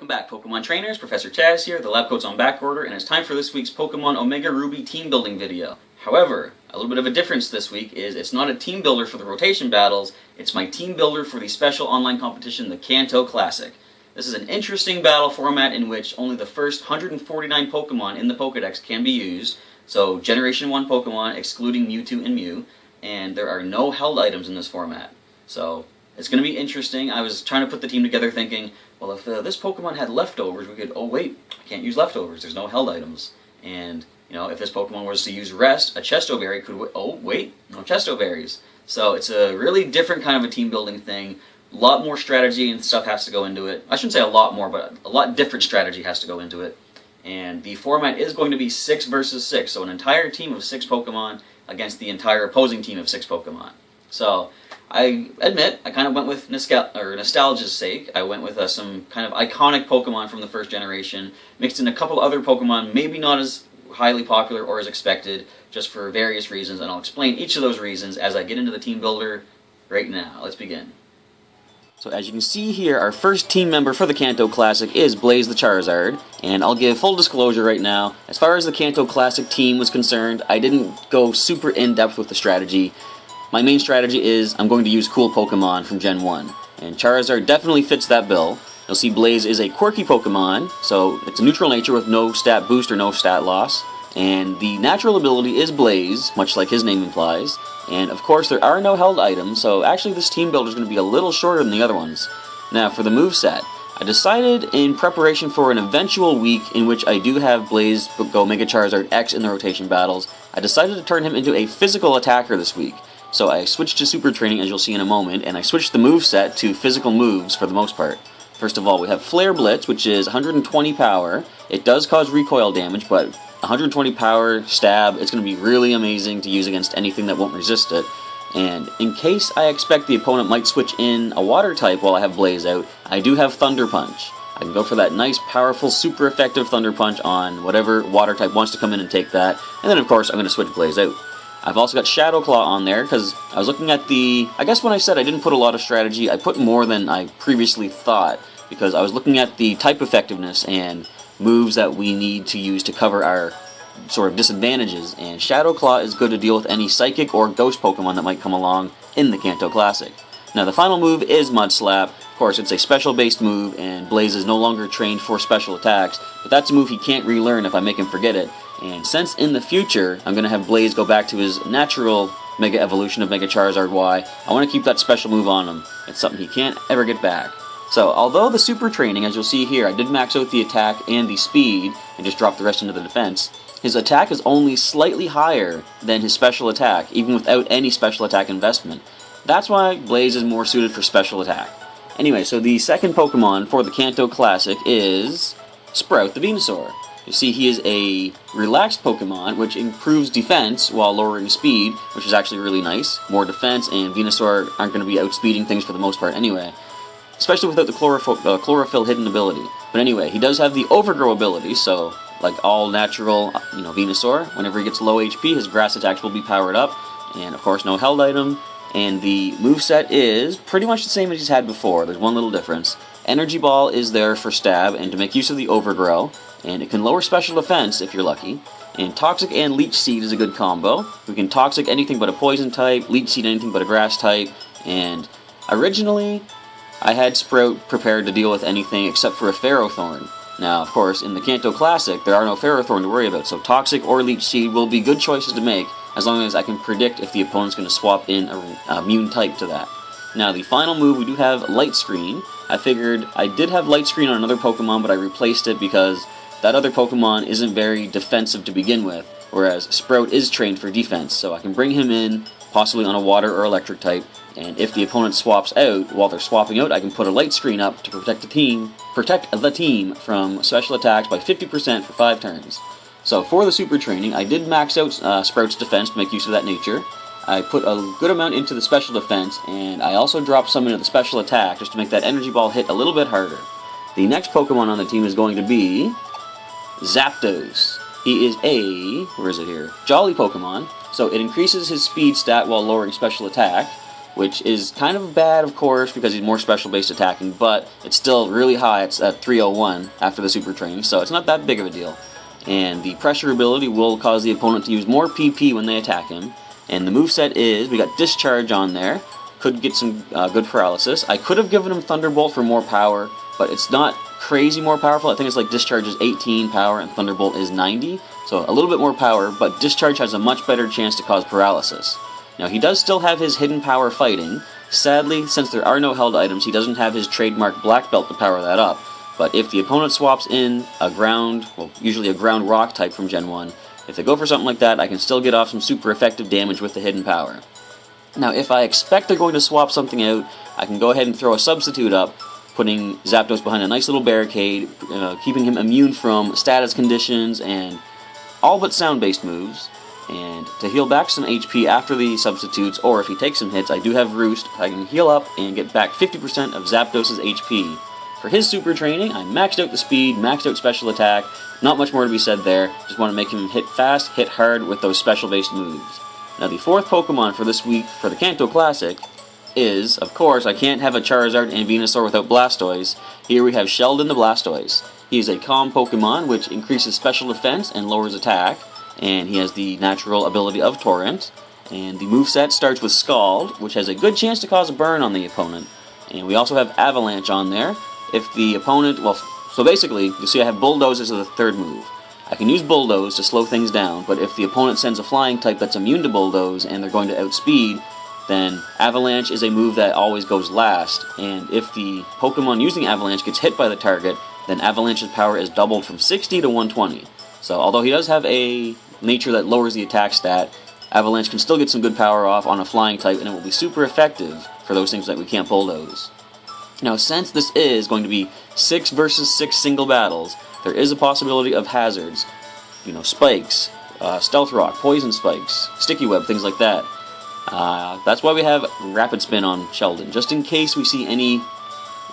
back, Pokemon trainers. Professor Chaz here, the lab coat's on back order, and it's time for this week's Pokemon Omega Ruby team building video. However, a little bit of a difference this week is it's not a team builder for the rotation battles, it's my team builder for the special online competition, the Kanto Classic. This is an interesting battle format in which only the first 149 Pokemon in the Pokedex can be used, so Generation 1 Pokemon excluding Mewtwo and Mew, and there are no held items in this format. So it's going to be interesting. I was trying to put the team together thinking, well, if this Pokemon had leftovers, we could, oh wait, I can't use leftovers, there's no held items. And, you know, if this Pokemon was to use Rest, a Chesto Berry could, oh wait, no Chesto Berries. So it's a really different kind of a team building thing. A lot more strategy and stuff has to go into it. I shouldn't say a lot more, but a lot different strategy has to go into it. And the format is going to be 6 versus 6, so an entire team of 6 Pokemon against the entire opposing team of 6 Pokemon. So, I admit, I kind of went with nostalgia's sake. I went with some kind of iconic Pokemon from the first generation, mixed in a couple other Pokemon, maybe not as highly popular or as expected, just for various reasons, and I'll explain each of those reasons as I get into the team builder right now. Let's begin. So as you can see here, our first team member for the Kanto Classic is Blaze the Charizard, and I'll give full disclosure right now. As far as the Kanto Classic team was concerned, I didn't go super in-depth with the strategy. My main strategy is I'm going to use cool Pokemon from Gen 1, and Charizard definitely fits that bill. You'll see Blaze is a quirky Pokemon, so it's a neutral nature with no stat boost or no stat loss, and the natural ability is Blaze, much like his name implies, and of course there are no held items, so actually this team builder is going to be a little shorter than the other ones. Now for the moveset, I decided in preparation for an eventual week in which I do have Blaze go Mega Charizard X in the rotation battles, I decided to turn him into a physical attacker this week. So I switched to Super Training, as you'll see in a moment, and I switched the moveset to physical moves for the most part. First of all, we have Flare Blitz, which is 120 power. It does cause recoil damage, but 120 power stab, it's going to be really amazing to use against anything that won't resist it. And in case I expect the opponent might switch in a water type while I have Blaze out, I do have Thunder Punch. I can go for that nice, powerful, super effective Thunder Punch on whatever water type wants to come in and take that. And then, of course, I'm going to switch Blaze out. I've also got Shadow Claw on there, because I was looking at I guess when I said I didn't put a lot of strategy, I put more than I previously thought, because I was looking at the type effectiveness and moves that we need to use to cover our sort of disadvantages, and Shadow Claw is good to deal with any Psychic or Ghost Pokemon that might come along in the Kanto Classic. Now the final move is Mud Slap. Of course, it's a special-based move, and Blaze is no longer trained for special attacks, but that's a move he can't relearn if I make him forget it. And since in the future, I'm going to have Blaze go back to his natural Mega Evolution of Mega Charizard Y, I want to keep that special move on him. It's something he can't ever get back. So, although the Super Training, as you'll see here, I did max out the attack and the speed, and just drop the rest into the defense, his attack is only slightly higher than his special attack, even without any special attack investment. That's why Blaze is more suited for special attack. Anyway, so the second Pokemon for the Kanto Classic is Sprout the Venusaur. You see, he is a relaxed Pokemon, which improves defense while lowering speed, which is actually really nice. More defense, and Venusaur aren't going to be outspeeding things for the most part anyway. Especially without the Chlorophyll hidden ability. But anyway, he does have the Overgrow ability, so like all natural, Venusaur, whenever he gets low HP, his grass attacks will be powered up, and of course no held item. And the moveset is pretty much the same as he's had before. There's one little difference. Energy Ball is there for stab and to make use of the Overgrow, and it can lower special defense if you're lucky. And Toxic and Leech Seed is a good combo. We can Toxic anything but a poison type, Leech Seed anything but a grass type, and originally I had Sprout prepared to deal with anything except for a Ferrothorn. Now, of course, in the Kanto Classic, there are no Ferrothorn to worry about, so Toxic or Leech Seed will be good choices to make, as long as I can predict if the opponent's going to swap in a immune type to that. Now, the final move, we do have Light Screen. I figured I did have Light Screen on another Pokemon, but I replaced it because that other Pokemon isn't very defensive to begin with, whereas Sprout is trained for defense, so I can bring him in, possibly on a Water or Electric type, and if the opponent swaps out, while they're swapping out, I can put a Light Screen up to protect the team from special attacks by 50% for 5 turns. So for the Super Training, I did max out Sprout's defense to make use of that nature. I put a good amount into the special defense, and I also dropped some into the special attack just to make that Energy Ball hit a little bit harder. The next Pokemon on the team is going to be Zapdos. He is a, Jolly Pokemon, so it increases his speed stat while lowering special attack, which is kind of bad, of course, because he's more special-based attacking, but it's still really high. It's at 301 after the super training, so it's not that big of a deal. And the pressure ability will cause the opponent to use more PP when they attack him. And the moveset is, we got Discharge on there, could get some good paralysis. I could have given him Thunderbolt for more power, but it's not crazy more powerful. I think it's like Discharge is 18 power and Thunderbolt is 90, so a little bit more power, but Discharge has a much better chance to cause paralysis. Now, he does still have his hidden power fighting. Sadly, since there are no held items, he doesn't have his trademark Black Belt to power that up. But if the opponent swaps in a ground, well, usually a ground rock type from Gen 1, if they go for something like that, I can still get off some super effective damage with the hidden power. Now, if I expect they're going to swap something out, I can go ahead and throw a substitute up, putting Zapdos behind a nice little barricade, keeping him immune from status conditions and all but sound-based moves. And to heal back some HP after the substitutes, or if he takes some hits, I do have Roost. I can heal up and get back 50% of Zapdos' HP. For his super training, I maxed out the speed, maxed out special attack. Not much more to be said there. Just want to make him hit fast, hit hard with those special-based moves. Now, the fourth Pokemon for this week for the Kanto Classic is, of course, I can't have a Charizard and Venusaur without Blastoise. Here we have Sheldon the Blastoise. He is a calm Pokemon which increases special defense and lowers attack. And he has the natural ability of Torrent. And the moveset starts with Scald, which has a good chance to cause a burn on the opponent. And we also have Avalanche on there. If the opponent, well, so basically, you see I have Bulldoze as the third move. I can use Bulldoze to slow things down, but if the opponent sends a flying type that's immune to Bulldoze and they're going to outspeed, then Avalanche is a move that always goes last. And if the Pokemon using Avalanche gets hit by the target, then Avalanche's power is doubled from 60 to 120. So although he does have a nature that lowers the attack stat, Avalanche can still get some good power off on a flying type, and it will be super effective for those things that we can't Bulldoze. Now, since this is going to be 6 versus 6 single battles, there is a possibility of hazards. You know, spikes, stealth rock, poison spikes, sticky web, things like that. That's why we have rapid spin on Sheldon, just in case we see any,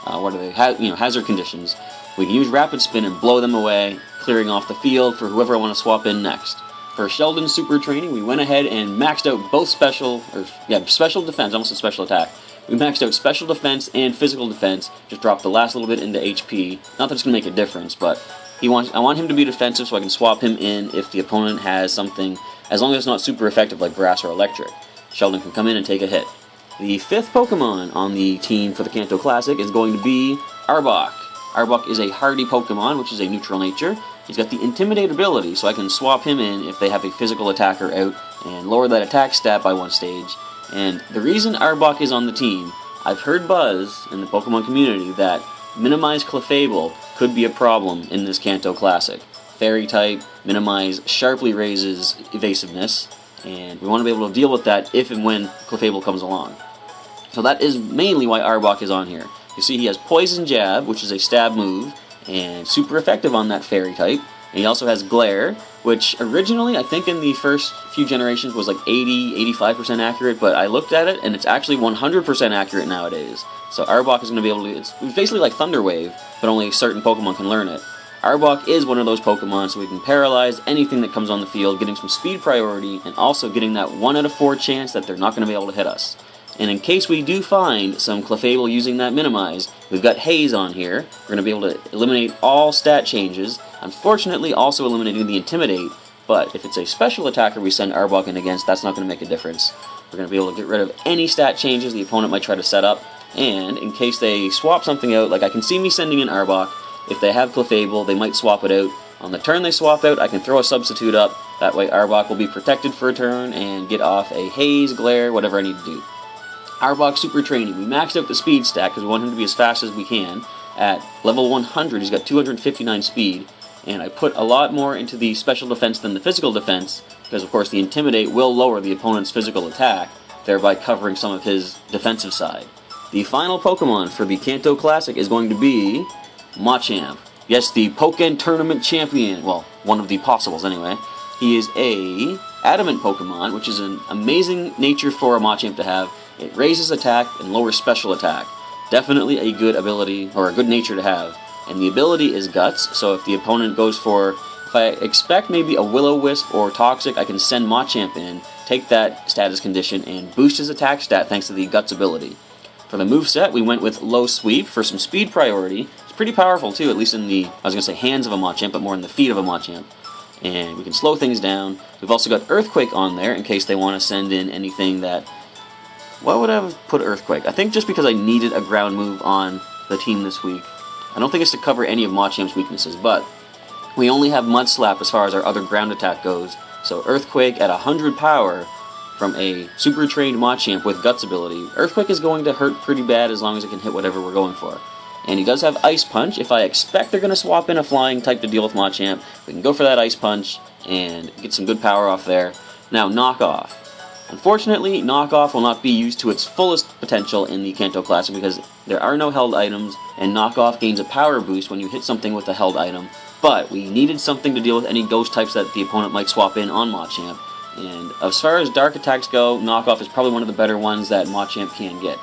hazard conditions. We can use rapid spin and blow them away, clearing off the field for whoever I want to swap in next. For Sheldon's super training, we went ahead and maxed out both special defense, almost a special attack. We maxed out special defense and physical defense, just dropped the last little bit into HP. Not that it's going to make a difference, but I want him to be defensive so I can swap him in if the opponent has something, as long as it's not super effective like grass or electric. Sheldon can come in and take a hit. The fifth Pokemon on the team for the Kanto Classic is going to be Arbok. Arbok is a hardy Pokemon, which is a neutral nature. He's got the Intimidate ability, so I can swap him in if they have a physical attacker out and lower that attack stat by one stage. And the reason Arbok is on the team, I've heard buzz in the Pokemon community that Minimize Clefable could be a problem in this Kanto Classic. Fairy type, Minimize sharply raises evasiveness, and we want to be able to deal with that if and when Clefable comes along. So that is mainly why Arbok is on here. You see he has Poison Jab, which is a stab move, and super effective on that fairy type. And he also has Glare, which originally, I think in the first few generations was like 80-85% accurate, but I looked at it and it's actually 100% accurate nowadays. So Arbok is going to be able to, it's basically like Thunder Wave, but only certain Pokemon can learn it. Arbok is one of those Pokemon, so we can paralyze anything that comes on the field, getting some speed priority, and also getting that 1 out of 4 chance that they're not going to be able to hit us. And in case we do find some Clefable using that Minimize, we've got Haze on here. We're going to be able to eliminate all stat changes, unfortunately also eliminating the Intimidate, but if it's a special attacker we send Arbok in against, that's not going to make a difference. We're going to be able to get rid of any stat changes the opponent might try to set up, and in case they swap something out, like I can see me sending in Arbok, if they have Clefable, they might swap it out. On the turn they swap out, I can throw a substitute up, that way Arbok will be protected for a turn and get off a Haze, Glare, whatever I need to do. Arbok Super Training, we maxed out the speed stack because we want him to be as fast as we can. At level 100, he's got 259 speed, and I put a lot more into the special defense than the physical defense, because of course the Intimidate will lower the opponent's physical attack, thereby covering some of his defensive side. The final Pokemon for the Kanto Classic is going to be Machamp. Yes, the Pokken Tournament Champion, well, one of the possibles anyway. He is a Adamant Pokemon, which is an amazing nature for a Machamp to have. It raises attack and lowers special attack. Definitely a good ability, or a good nature to have. And the ability is Guts, so if the opponent goes for, if I expect maybe a Will-O-Wisp or Toxic, I can send Machamp in, take that status condition and boost his attack stat thanks to the Guts ability. For the moveset, we went with Low Sweep for some speed priority. It's pretty powerful too, at least in the, I was going to say hands of a Machamp, but more in the feet of a Machamp. And we can slow things down. We've also got Earthquake on there in case they want to send in anything that... What would I have put Earthquake? I think just because I needed a ground move on the team this week. I don't think it's to cover any of Machamp's weaknesses, but we only have Mud Slap as far as our other ground attack goes. So Earthquake at 100 power from a super trained Machamp with Guts ability. Earthquake is going to hurt pretty bad as long as it can hit whatever we're going for. And he does have Ice Punch. If I expect they're going to swap in a flying type to deal with Machamp, we can go for that Ice Punch and get some good power off there. Now, Knock Off. Unfortunately, Knock Off will not be used to its fullest potential in the Kanto Classic because there are no held items, and Knock Off gains a power boost when you hit something with a held item. But we needed something to deal with any ghost types that the opponent might swap in on Machamp. And as far as dark attacks go, Knock Off is probably one of the better ones that Machamp can get.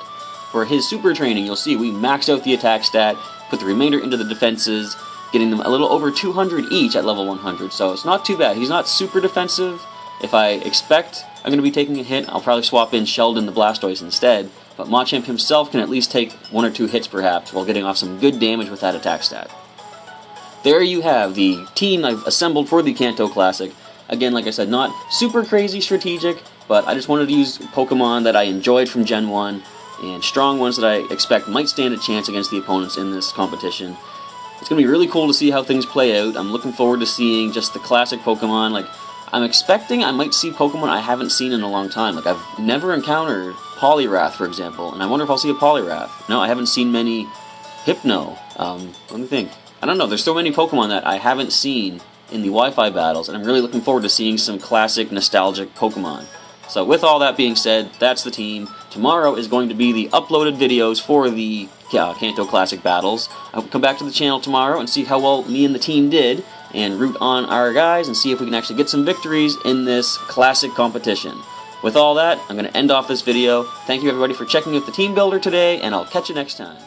For his super training, you'll see we maxed out the attack stat, put the remainder into the defenses, getting them a little over 200 each at level 100, so it's not too bad. He's not super defensive. If I expect I'm going to be taking a hit, I'll probably swap in Sheldon the Blastoise instead, but Machamp himself can at least take 1 or 2 hits perhaps while getting off some good damage with that attack stat. There you have the team I've assembled for the Kanto Classic. Again, like I said, not super crazy strategic, but I just wanted to use Pokemon that I enjoyed from Gen 1, and strong ones that I expect might stand a chance against the opponents in this competition. It's going to be really cool to see how things play out. I'm looking forward to seeing just the classic Pokemon. Like, I'm expecting I might see Pokemon I haven't seen in a long time. Like, I've never encountered Poliwrath, for example, and I wonder if I'll see a Poliwrath. No, I haven't seen many Hypno. Let me think. I don't know, there's so many Pokemon that I haven't seen in the Wi-Fi battles, and I'm really looking forward to seeing some classic, nostalgic Pokemon. So with all that being said, that's the team. Tomorrow is going to be the uploaded videos for the Kanto Classic battles. I'll come back to the channel tomorrow and see how well me and the team did, and root on our guys and see if we can actually get some victories in this classic competition. With all that, I'm going to end off this video. Thank you everybody for checking out the team builder today, and I'll catch you next time.